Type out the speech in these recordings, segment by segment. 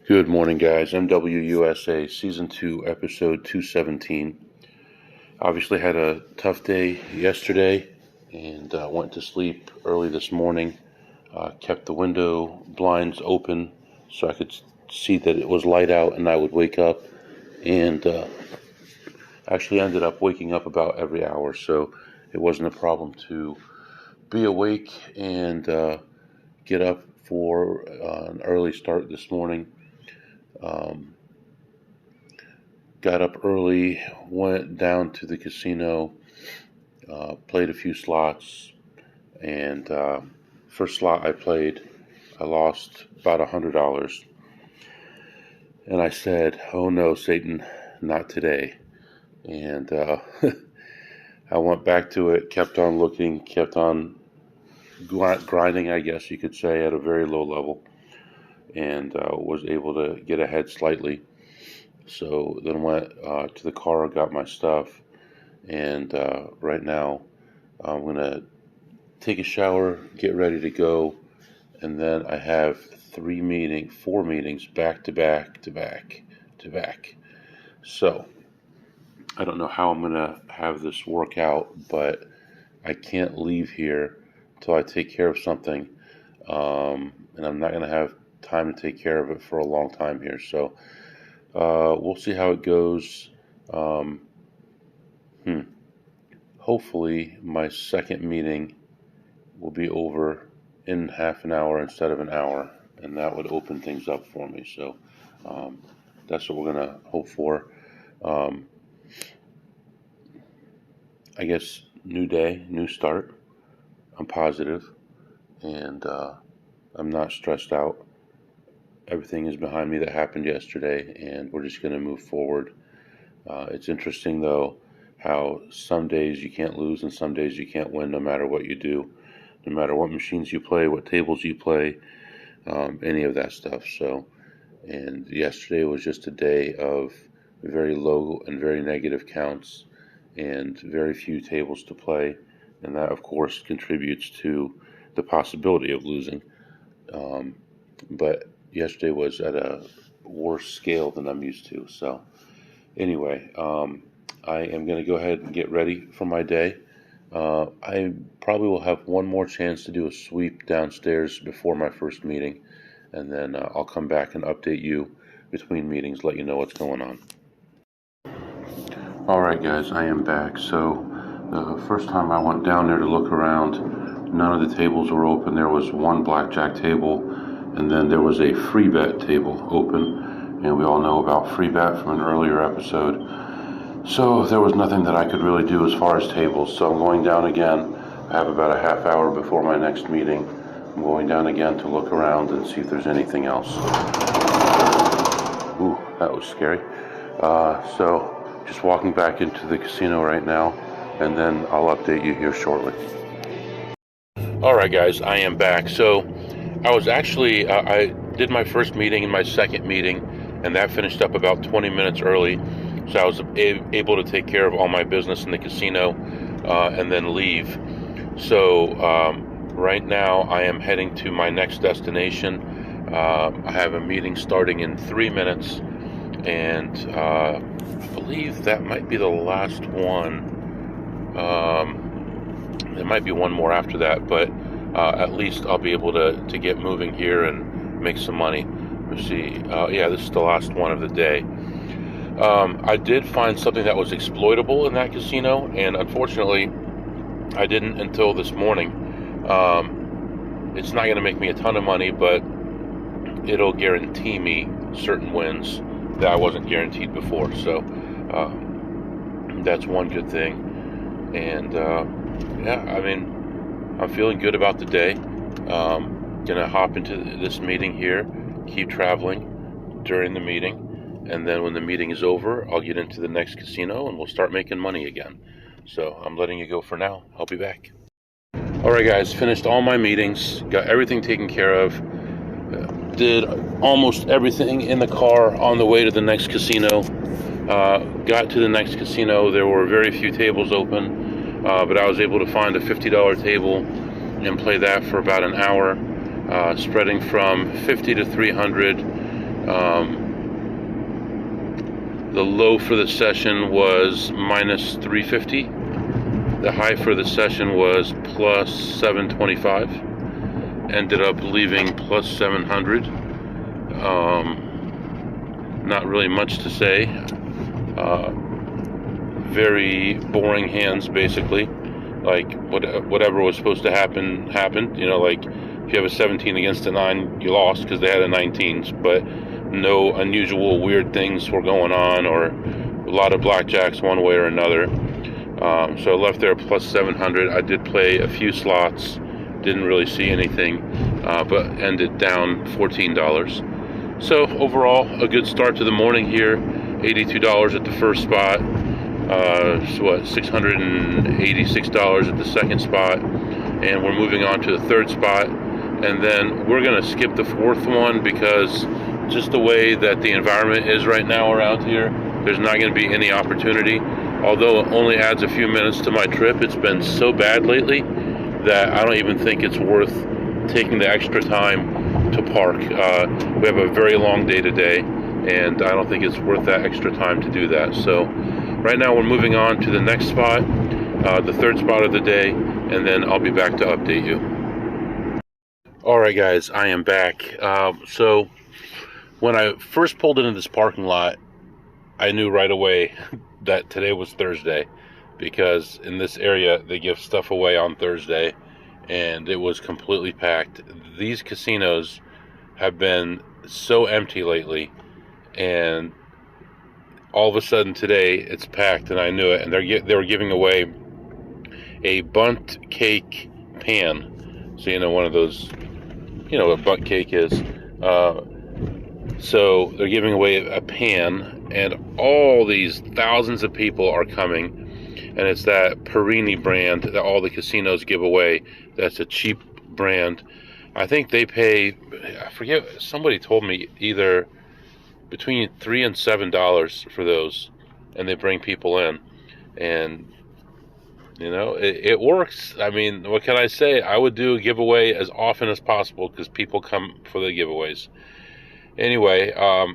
Good morning, guys. MWUSA Season 2, Episode 217. Obviously had a tough day yesterday and went to sleep early this morning. Kept the window blinds open so I could see that it was light out and I would wake up. And actually ended up waking up about every hour, so it wasn't a problem to be awake and get up for an early start this morning. Got up early, went down to the casino, played a few slots, and first slot I played, I lost about $100. And I said, "Oh no, Satan, not today." And I went back to it, kept on looking, kept on grinding, I guess you could say, at a very low level, and was able to get ahead slightly. So then went to the car, got my stuff, and right now I'm going to take a shower, get ready to go, and then I have four meetings back to back to back to back. So I don't know how I'm going to have this work out, but I can't leave here until I take care of something, and I'm not going to have time to take care of it for a long time here. So we'll see how it goes. Hopefully my second meeting will be over in half an hour instead of an hour, and that would open things up for me. So that's what we're going to hope for. I guess new day, new start. I'm positive, and I'm not stressed out. Everything is behind me that happened yesterday, and we're just going to move forward. It's interesting, though, how some days you can't lose and some days you can't win no matter what you do, no matter what machines you play, what tables you play, any of that stuff. So, and yesterday was just a day of very low and very negative counts and very few tables to play, and that, of course, contributes to the possibility of losing. But yesterday was at a worse scale than I'm used to. So anyway, I am going to go ahead and get ready for my day. I probably will have one more chance to do a sweep downstairs before my first meeting, and then I'll come back and update you between meetings, let you know what's going on. Alright guys, I am back. So the first time I went down there to look around, none of the tables were open. There was one blackjack table, and then there was a free bet table open, and we all know about free bet from an earlier episode. So there was nothing that I could really do as far as tables, so I'm going down again. I have about a half hour before my next meeting. I'm going down again to look around and see if there's anything else. Ooh, that was scary. So just walking back into the casino right now, and then I'll update you here shortly. Alright guys, I am back. So I was actually, I did my first meeting and my second meeting, and that finished up about 20 minutes early. So I was able to take care of all my business in the casino and then leave. So right now I am heading to my next destination. I have a meeting starting in 3 minutes, and I believe that might be the last one. There might be one more after that, but at least I'll be able to get moving here and make some money. Let's see. Yeah, this is the last one of the day. I did find something that was exploitable in that casino, and unfortunately I didn't until this morning. It's not going to make me a ton of money, but it'll guarantee me certain wins that I wasn't guaranteed before. So that's one good thing. And yeah, I mean, I'm feeling good about the day. Gonna hop into this meeting here, keep traveling during the meeting, and then when the meeting is over, I'll get into the next casino and we'll start making money again. So I'm letting you go for now. I'll be back. Alright guys, finished all my meetings, got everything taken care of, did almost everything in the car on the way to the next casino. Got to the next casino, there were very few tables open, but I was able to find a $50 table and play that for about an hour, spreading from 50 to 300. The low for the session was minus 350. The high for the session was plus 725. Ended up leaving plus 700. Not really much to say. Very boring hands, basically. Like whatever was supposed to happen happened. You know, like if you have a 17 against a 9, you lost because they had a 19s. But no unusual weird things were going on, or a lot of blackjacks one way or another. So I left there plus 700. I did play a few slots. Didn't really see anything, but ended down $14. So overall, a good start to the morning here. $82 at the first spot. So what, $686 at the second spot, and we're moving on to the third spot, and then we're going to skip the fourth one because just the way that the environment is right now around here, there's not going to be any opportunity. Although it only adds a few minutes to my trip, it's been so bad lately that I don't even think it's worth taking the extra time to park. We have a very long day today, and I don't think it's worth that extra time to do that. So right now we're moving on to the next spot, the third spot of the day, and then I'll be back to update you. Alright guys, I am back. So when I first pulled into this parking lot, I knew right away that today was Thursday, because in this area they give stuff away on Thursday, and it was completely packed. These casinos have been so empty lately, and all of a sudden today it's packed, and I knew it. And they were giving away a bundt cake pan. So you know, one of those, you know what bundt cake is. So they're giving away a pan, and all these thousands of people are coming. And it's that Perini brand that all the casinos give away. That's a cheap brand. I think they pay, I forget, somebody told me either between $3 and $7 for those, and they bring people in, and you know, it works. I mean, what can I say? I would do a giveaway as often as possible because people come for the giveaways. Anyway, I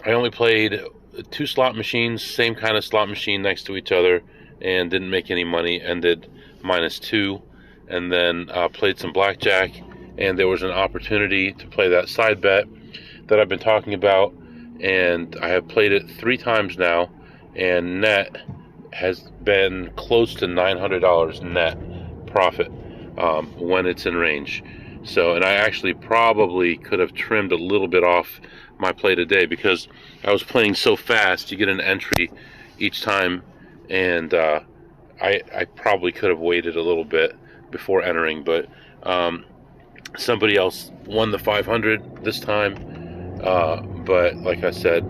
only played 2 slot machines, same kind of slot machine next to each other, and didn't make any money. Ended -2, and then played some blackjack, and there was an opportunity to play that side bet that I've been talking about, and I have played it 3 times now, and net has been close to $900 net profit when it's in range. So, and I actually probably could have trimmed a little bit off my play today because I was playing so fast. You get an entry each time, and I probably could have waited a little bit before entering, but somebody else won the 500 this time. But like I said,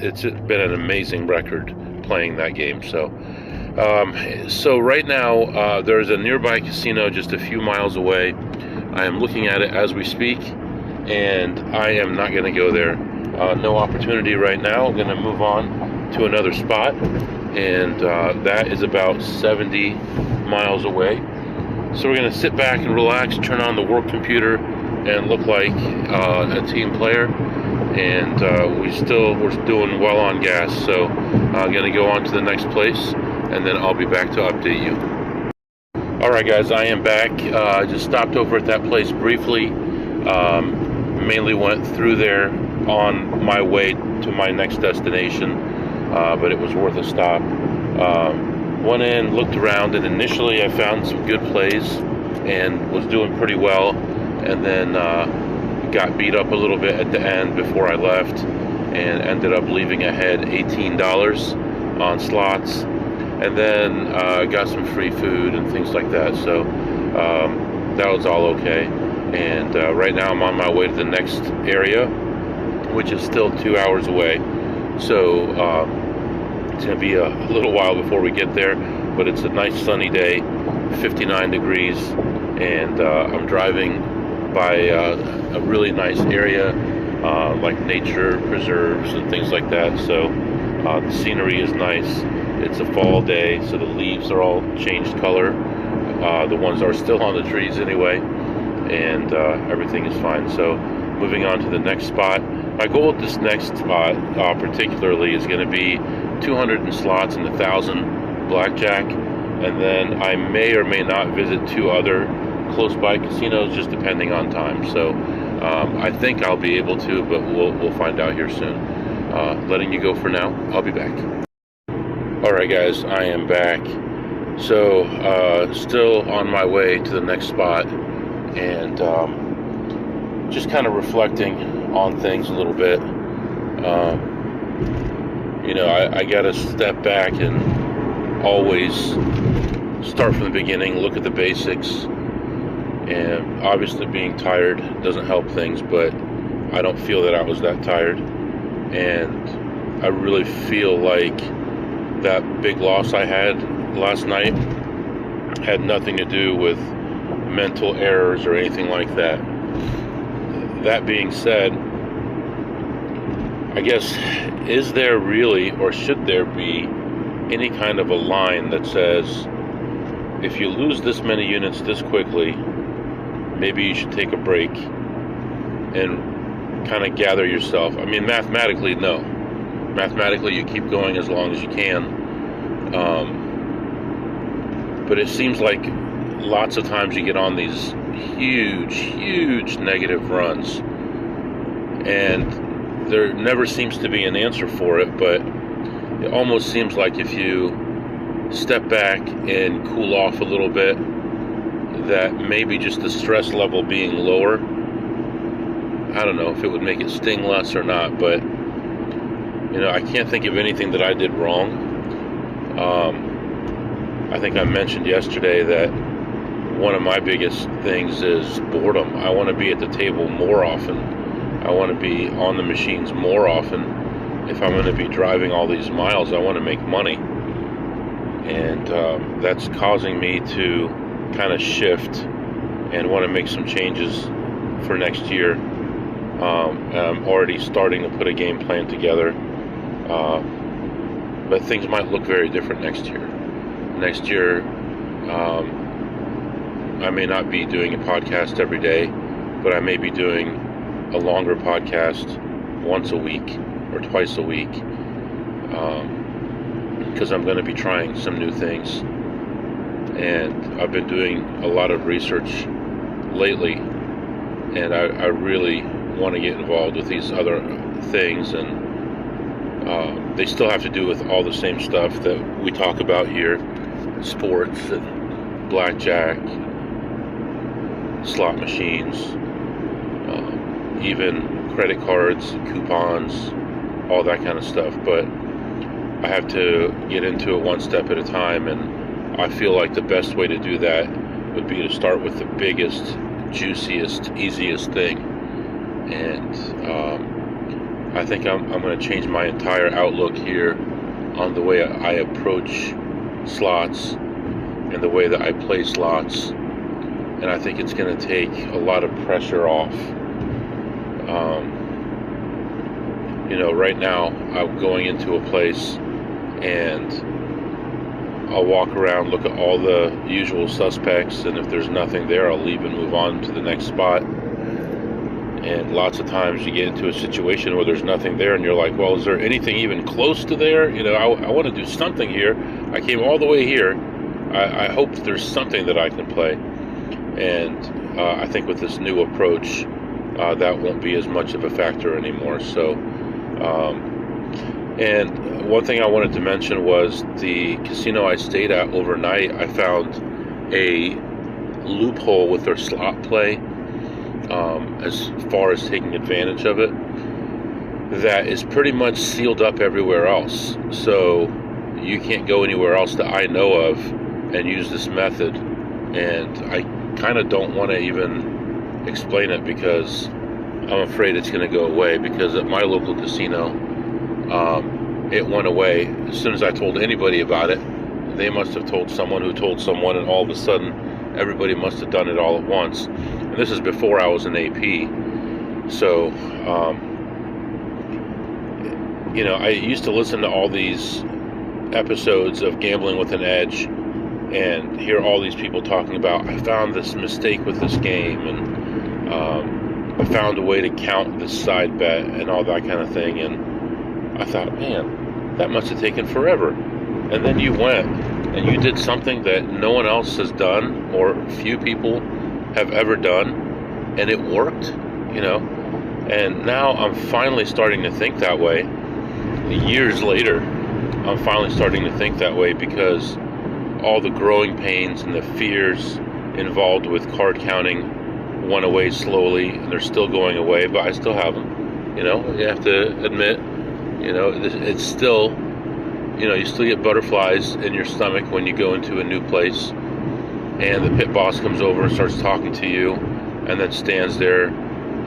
it's been an amazing record playing that game. So right now there's a nearby casino just a few miles away. I am looking at it as we speak, and I am not going to go there. No opportunity right now. I'm going to move on to another spot, and that is about 70 miles away. So we're going to sit back and relax, turn on the work computer, and look like a team player. And we're doing well on gas. So I'm going to go on to the next place, and then I'll be back to update you. Alright guys, I am back. I just stopped over at that place briefly. Mainly went through there on my way to my next destination, but it was worth a stop. Went in, looked around, and initially I found some good plays and was doing pretty well, and then got beat up a little bit at the end before I left, and ended up leaving ahead $18 on slots, and then got some free food and things like that. So that was all okay. And right now I'm on my way to the next area, which is still 2 hours away. So it's going to be a little while before we get there, but it's a nice sunny day, 59 degrees, and I'm driving by a really nice area, like nature preserves and things like that. So the scenery is nice. It's a fall day, so the leaves are all changed color. The ones are still on the trees anyway, and everything is fine. So moving on to the next spot, My goal at this next spot, particularly, is going to be 200 in slots and 1,000 blackjack, and then I may or may not visit 2 other close by casinos, just depending on time. So I think I'll be able to, but we'll find out here soon. Letting you go for now. I'll be back. All right, guys, I am back. So still on my way to the next spot, and just kind of reflecting on things a little bit. I got to step back and always start from the beginning, look at the basics. And obviously being tired doesn't help things, but I don't feel that I was that tired. And I really feel like that big loss I had last night had nothing to do with mental errors or anything like that. That being said, I guess, is there really, or should there be, any kind of a line that says, if you lose this many units this quickly, maybe you should take a break and kind of gather yourself? I mean, mathematically, no. Mathematically, you keep going as long as you can. But it seems like lots of times you get on these huge negative runs, and there never seems to be an answer for it, but it almost seems like if you step back and cool off a little bit, that maybe just the stress level being lower, I don't know if it would make it sting less or not, but I can't think of anything that I did wrong. I think I mentioned yesterday that one of my biggest things is boredom. I want to be at the table more often. I want to be on the machines more often. If I'm going to be driving all these miles, I want to make money. And that's causing me to kind of shift and want to make some changes for next year. I'm already starting to put a game plan together. But things might look very different next year. Next year, I may not be doing a podcast every day, but I may be doing a longer podcast once a week or twice a week, because I'm going to be trying some new things. And I've been doing a lot of research lately, and I really want to get involved with these other things, and they still have to do with all the same stuff that we talk about here: sports and blackjack, slot machines, even credit cards, coupons, all that kind of stuff. But I have to get into it one step at a time, and I feel like the best way to do that would be to start with the biggest, juiciest, easiest thing. And I think I'm going to change my entire outlook here on the way I approach slots and the way that I play slots. And I think it's going to take a lot of pressure off. Right now I'm going into a place and I'll walk around, look at all the usual suspects, and if there's nothing there, I'll leave and move on to the next spot. And lots of times you get into a situation where there's nothing there, and you're like, well, is there anything even close to there? I want to do something here. I came all the way here. I hope there's something that I can play. And I think with this new approach, that won't be as much of a factor anymore. So, and one thing I wanted to mention was the casino I stayed at overnight. I found a loophole with their slot play, as far as taking advantage of it, that is pretty much sealed up everywhere else. So you can't go anywhere else that I know of and use this method. And I kind of don't want to even explain it because I'm afraid it's going to go away, because at my local casino, it went away as soon as I told anybody about it. They must have told someone who told someone, and all of a sudden everybody must have done it all at once. And this is before I was an AP. So I used to listen to all these episodes of Gambling with an Edge and hear all these people talking about, I found this mistake with this game, and I found a way to count the side bet and all that kind of thing, and I thought, man, that must have taken forever. And then you went and you did something that no one else has done, or few people have ever done, and it worked, you know. And now I'm finally starting to think that way. Years later, I'm finally starting to think that way, because all the growing pains and the fears involved with card counting went away slowly, and they're still going away, but I still have them. You know, you have to admit, you know, it's still, you know, you still get butterflies in your stomach when you go into a new place, and the pit boss comes over and starts talking to you, and then stands there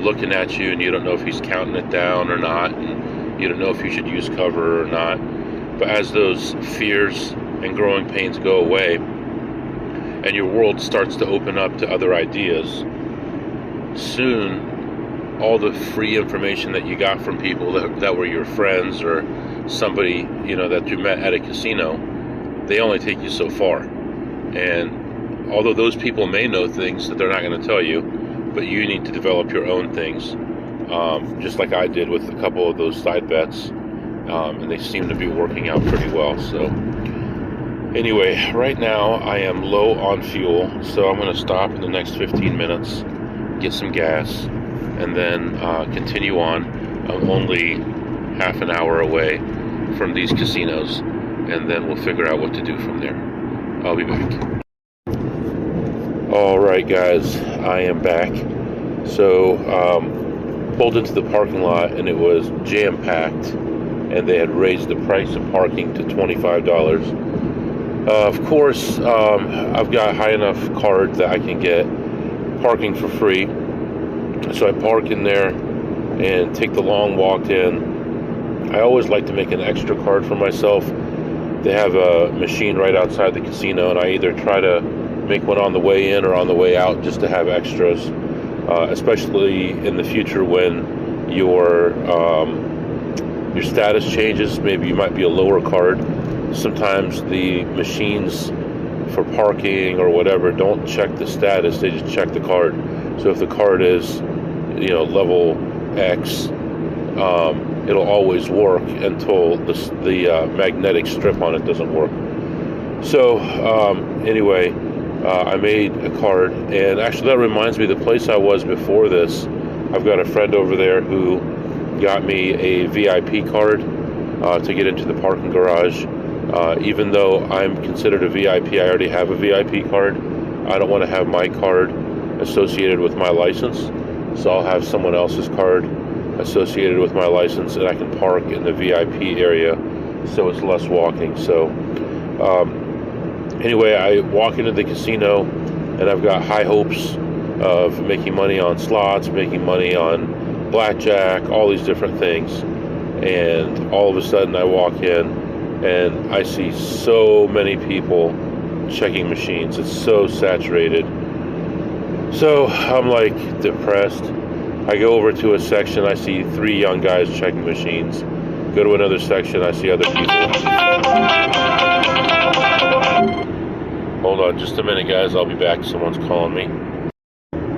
looking at you, and you don't know if he's counting it down or not, and you don't know if you should use cover or not. But as those fears and growing pains go away, and your world starts to open up to other ideas, soon all the free information that you got from people that were your friends, or somebody, you know, that you met at a casino, they only take you so far. And although those people may know things that they're not going to tell you, but you need to develop your own things, just like I did with a couple of those side bets, and they seem to be working out pretty well. So anyway, right now I am low on fuel, so I'm going to stop in the next 15 minutes, get some gas, and then continue on. I'm only half an hour away from these casinos, and then we'll figure out what to do from there. I'll be back. Alright guys, I am back. So pulled into the parking lot, and it was jam-packed, and they had raised the price of parking to $25. Of course, I've got a high enough card that I can get parking for free, so I park in there and take the long walk in. I always like to make an extra card for myself. They have a machine right outside the casino, and I either try to make one on the way in or on the way out, just to have extras, especially in the future when your status changes. Maybe you might be a lower card. Sometimes the machines for parking or whatever don't check the status, they just check the card. So if the card is, you know, level X, it'll always work until the magnetic strip on it doesn't work. So anyway, I made a card, and actually that reminds me, the place I was before this, I've got a friend over there who got me a VIP card to get into the parking garage. Even though I'm considered a VIP, I already have a VIP card. I don't want to have my card associated with my license, so I'll have someone else's card associated with my license, and I can park in the VIP area, so it's less walking. So anyway, I walk into the casino, and I've got high hopes of making money on slots, making money on blackjack, all these different things. And all of a sudden I walk in, and I see so many people checking machines. It's so saturated. So I'm like depressed. I go over to a section, I see 3 young guys checking machines. Go to another section, I see other people. Hold on just a minute, guys. I'll be back. Someone's calling me.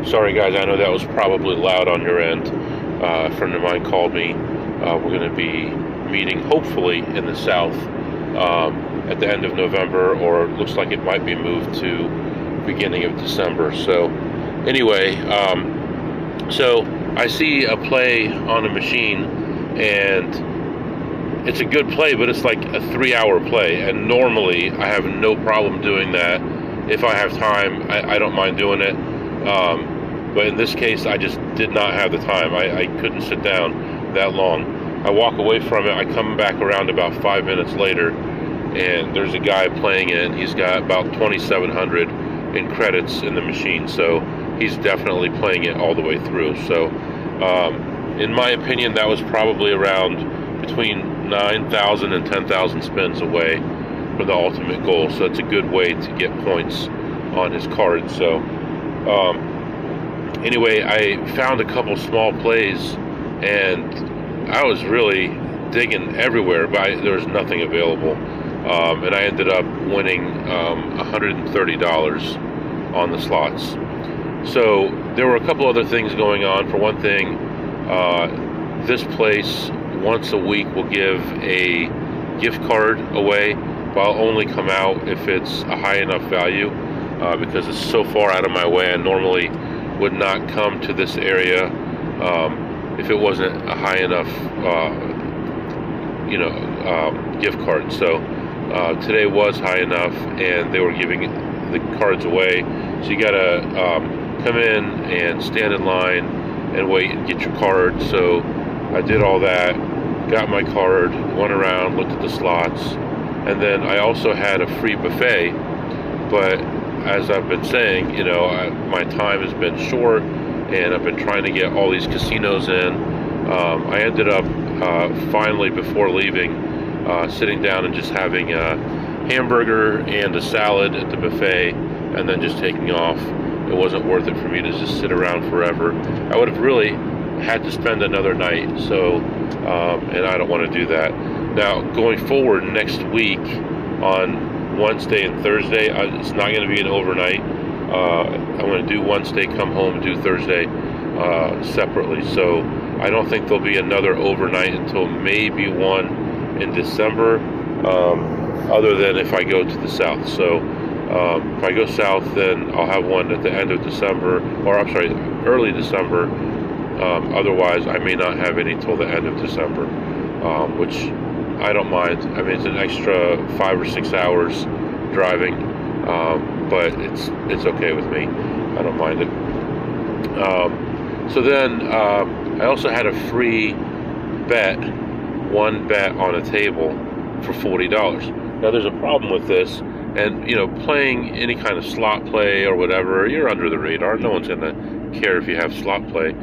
Sorry, guys. I know that was probably loud on your end. A friend of mine called me. We're going to be meeting, hopefully, in the south at the end of November, or it looks like it might be moved to beginning of December. So anyway, so I see a play on a machine, and it's a good play, but it's like a 3-hour play, and normally I have no problem doing that. If I have time, I don't mind doing it, but in this case I just did not have the time. I couldn't sit down that long. I walk away from it. I come back around about 5 minutes later, and there's a guy playing it, and he's got about 2,700 in credits in the machine, so he's definitely playing it all the way through. So in my opinion, that was probably around between 9,000 and 10,000 spins away for the ultimate goal. So it's a good way to get points on his card. So anyway, I found a couple small plays, and I was really digging everywhere, but there was nothing available. And I ended up winning $130 on the slots. So there were a couple other things going on. For one thing, this place once a week will give a gift card away, but I'll only come out if it's a high enough value, because it's so far out of my way. I normally would not come to this area if it wasn't a high enough gift card. So today was high enough, and they were giving the cards away. So you gotta come in and stand in line and wait and get your card. So I did all that, got my card, went around, looked at the slots, and then I also had a free buffet. But as I've been saying, my time has been short, and I've been trying to get all these casinos in. I ended up finally, before leaving, sitting down and just having a hamburger and a salad at the buffet, and then just taking off. It wasn't worth it for me to just sit around forever. I would have really had to spend another night, so and I don't want to do that. Now, going forward next week on Wednesday and Thursday, it's not going to be an overnight. I'm going to do Wednesday, come home, do Thursday separately. So I don't think there'll be another overnight until maybe one in December, other than if I go to the south. So if I go south, then I'll have one at the end of December, or I'm sorry, early December. Otherwise, I may not have any till the end of December, which I don't mind. I mean, it's an extra 5 or 6 hours driving, but it's okay with me. I don't mind it. So then I also had a free bet, one bet on a table for $40. Now, there's a problem with this, and playing any kind of slot play or whatever, you're under the radar. No one's gonna care if you have slot play.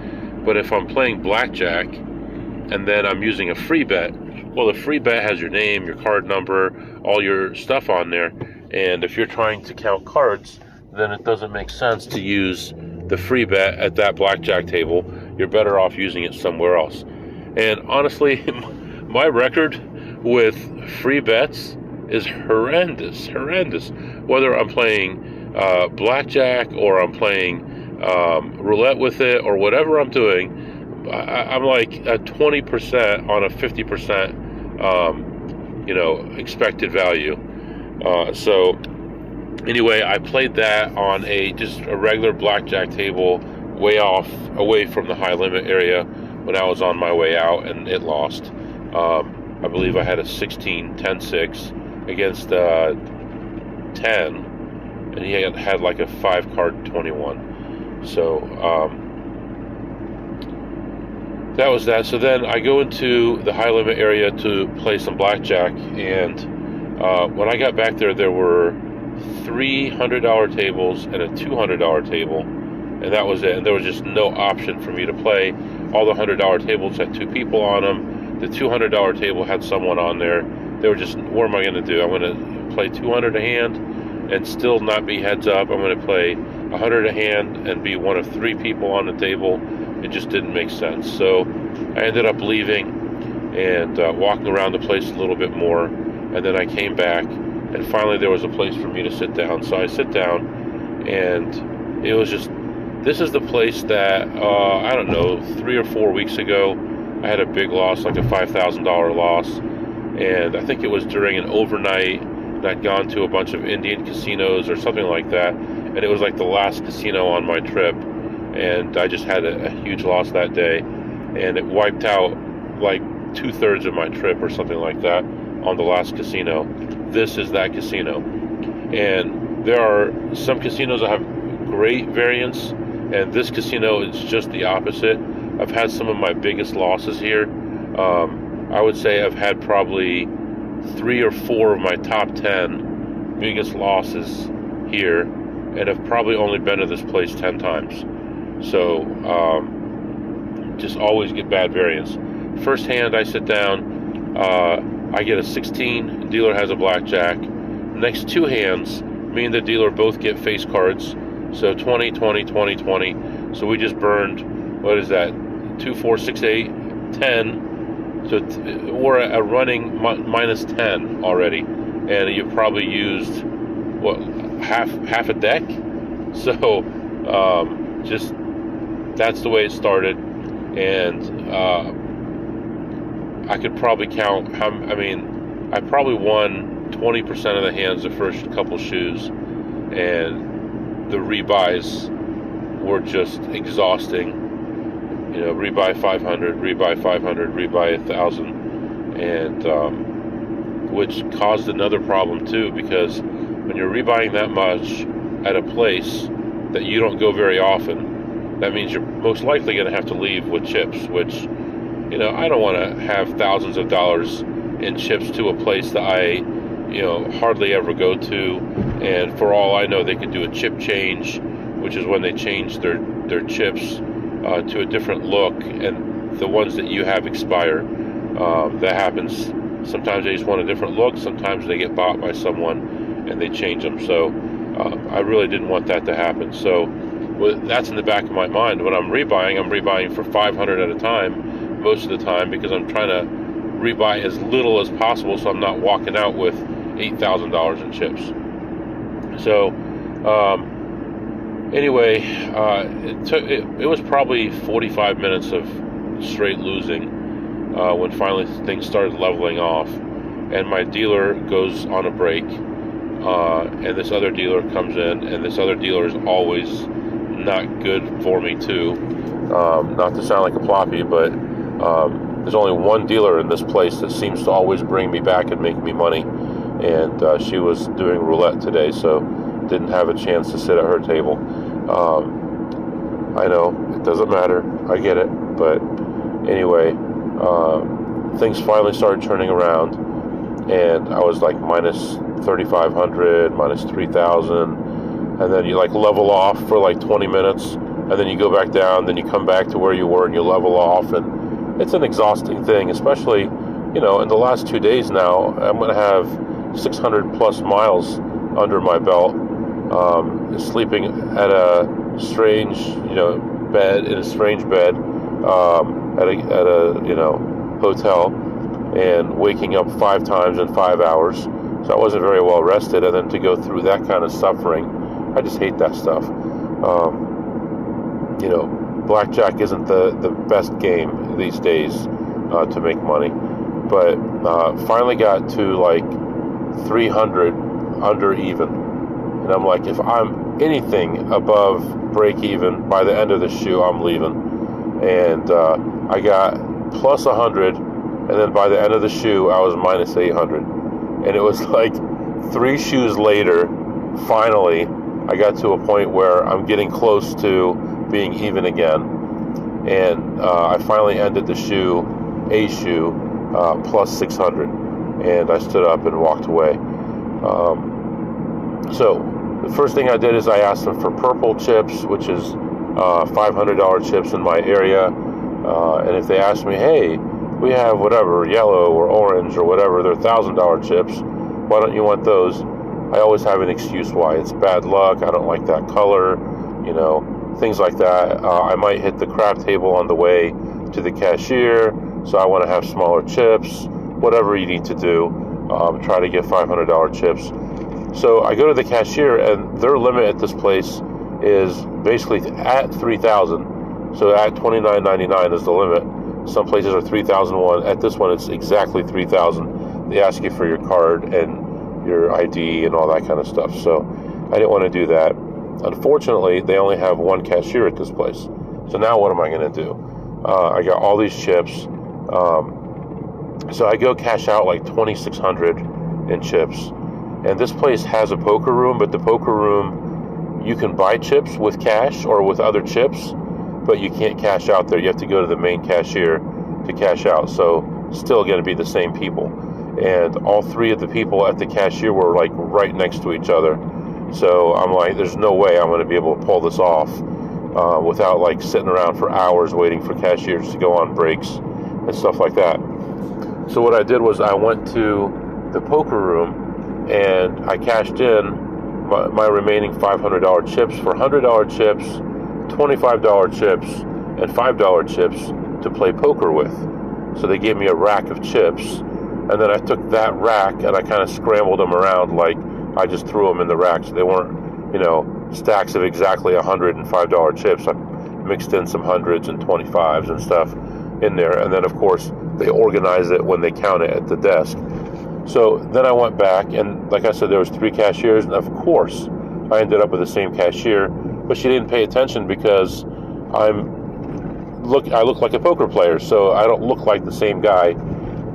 But if I'm playing blackjack and then I'm using a free bet, well, the free bet has your name, your card number, all your stuff on there. And if you're trying to count cards, then it doesn't make sense to use the free bet at that blackjack table. You're better off using it somewhere else. And honestly, my record with free bets is horrendous. Whether I'm playing blackjack or I'm playing roulette with it or whatever I'm doing, I'm like a 20% on a 50% expected value. So anyway, I played that on just a regular blackjack table, away from the high limit area when I was on my way out, and it lost. I believe I had a 16, 10-6 against 10, and he had like a 5-card 21. So that was that. So then I go into the high limit area to play some blackjack, and when I got back there, there were $300 tables and a $200 table, and that was it. And there was just no option for me to play. All the $100 tables had 2 people on them. The $200 table had someone on there. They were just, what am I going to do? I'm going to play 200 a hand and still not be heads up. I'm going to play 100 a hand and be one of 3 people on the table. It just didn't make sense. So I ended up leaving and walking around the place a little bit more, and then I came back, and finally there was a place for me to sit down. So I sit down, and it was just, this is the place that I don't know, 3 or 4 weeks ago I had a big loss, like a $5,000 loss, and I think it was during an overnight, and I'd gone to a bunch of Indian casinos or something like that, and it was like the last casino on my trip, and I just had a huge loss that day, and it wiped out like 2/3 of my trip or something like that on the last casino. This is that casino, and there are some casinos that have great variance, and this casino is just the opposite. I've had some of my biggest losses here. I would say I've had probably 3 or 4 of my top 10 biggest losses here, and I've probably only been to this place 10 times. So just always get bad variance. First hand, I sit down, I get a 16, dealer has a blackjack. Next 2 hands, me and the dealer both get face cards, so 20, 20, 20, 20. So we just burned, what is that, 2, 4, 6, 8, 10. So we're at a running minus 10 already, and you've probably used what, half a deck. So just that's the way it started. And I could probably count I probably won 20% of the hands the first couple shoes, and the rebuys were just exhausting. Rebuy 500, rebuy 500, rebuy 1,000, and which caused another problem too, because when you're rebuying that much at a place that you don't go very often, that means you're most likely going to have to leave with chips, which, I don't want to have thousands of dollars in chips to a place that I, hardly ever go to. And for all I know, they could do a chip change, which is when they change their chips to a different look, and the ones that you have expire. That happens. Sometimes they just want a different look. Sometimes they get bought by someone and they change them. So I really didn't want that to happen. So that's in the back of my mind. When I'm rebuying for 500 at a time most of the time, because I'm trying to rebuy as little as possible so I'm not walking out with $8,000 in chips. So anyway, it was probably 45 minutes of straight losing when finally things started leveling off, and my dealer goes on a break, and this other dealer comes in, and this other dealer is always not good for me too. Not to sound like a ploppy, but there's only one dealer in this place that seems to always bring me back and make me money, and she was doing roulette today, so didn't have a chance to sit at her table. I know it doesn't matter, I get it, but anyway, things finally started turning around, and I was like minus 3,500, minus 3,000, and then you like level off for like 20 minutes, and then you go back down, then you come back to where you were and you level off, and it's an exhausting thing, especially, in the last 2 days now. I'm going to have 600 plus miles under my belt, sleeping at a strange, bed, in a strange bed, at a hotel, and waking up 5 times in 5 hours. So I wasn't very well rested, and then to go through that kind of suffering, I just hate that stuff. Blackjack isn't the best game these days to make money, but finally got to like 300 under even, and I'm like, if I'm anything above break even by the end of the shoe, I'm leaving. And I got plus 100, and then by the end of the shoe, I was minus 800, and it was like 3 shoes later, finally I got to a point where I'm getting close to being even again, and I finally ended the shoe, plus 600, and I stood up and walked away. So the first thing I did is I asked them for purple chips, which is $500 chips in my area, and if they asked me, hey, we have whatever, yellow or orange or whatever, they're $1,000 chips, why don't you want those? I always have an excuse why. It's bad luck, I don't like that color, things like that. I might hit the crap table on the way to the cashier, so I want to have smaller chips, whatever you need to do, try to get $500 chips. So I go to the cashier, and their limit at this place is basically at 3,000. So at $29.99 is the limit. Some places are 3,001. At this one, it's exactly 3,000. They ask you for your card and your ID and all that kind of stuff. So I didn't want to do that. Unfortunately, they only have one cashier at this place. So now what am I going to do? I got all these chips. So I go cash out like 2,600 in chips. And this place has a poker room, but the poker room, you can buy chips with cash or with other chips, but you can't cash out there. You have to go to the main cashier to cash out. So still going to be the same people. And all 3 of the people at the cashier were like right next to each other. So I'm like, there's no way I'm going to be able to pull this off without like sitting around for hours waiting for cashiers to go on breaks and stuff like that. So what I did was I went to the poker room and I cashed in my remaining $500 chips for $100 chips, $25 chips, and $5 chips to play poker with. So they gave me a rack of chips, and then I took that rack and I kind of scrambled them around, like I just threw them in the rack, so they weren't, stacks of exactly $105 chips. I mixed in some hundreds and 25s and stuff in there, and then of course they organize it when they count it at the desk. So then I went back, and like I said, there was 3 cashiers, and of course I ended up with the same cashier, but she didn't pay attention because I look like a poker player, so I don't look like the same guy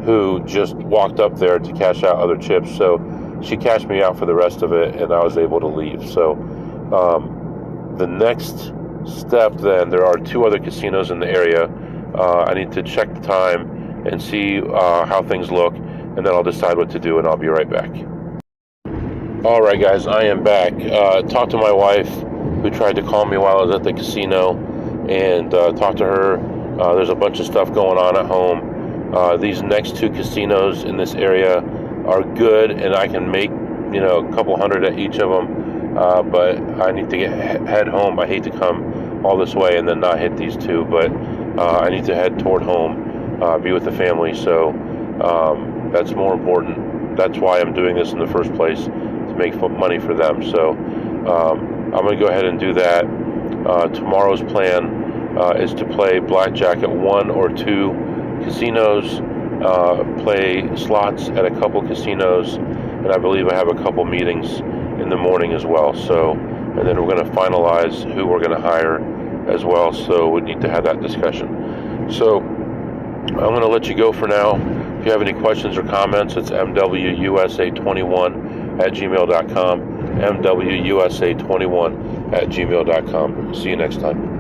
who just walked up there to cash out other chips. So she cashed me out for the rest of it, and I was able to leave. So the next step, then, there are 2 other casinos in the area. I need to check the time and see how things look, and then I'll decide what to do, and I'll be right back. All right, guys, I am back. Talked to my wife, who tried to call me while I was at the casino, and talked to her. There's a bunch of stuff going on at home. These next 2 casinos in this area are good, and I can make, a couple hundred at each of them. But I need to head home. I hate to come all this way and then not hit these 2, but I need to head toward home, be with the family. So that's more important. That's why I'm doing this in the first place, to make money for them. So I'm going to go ahead and do that. Tomorrow's plan is to play blackjack at 1 or 2 casinos, play slots at a couple casinos, and I believe I have a couple meetings in the morning as well. So, and then we're going to finalize who we're going to hire as well. So we need to have that discussion. So I'm going to let you go for now. If you have any questions or comments, it's mwusa21@gmail.com, mwusa21@gmail.com. See you next time.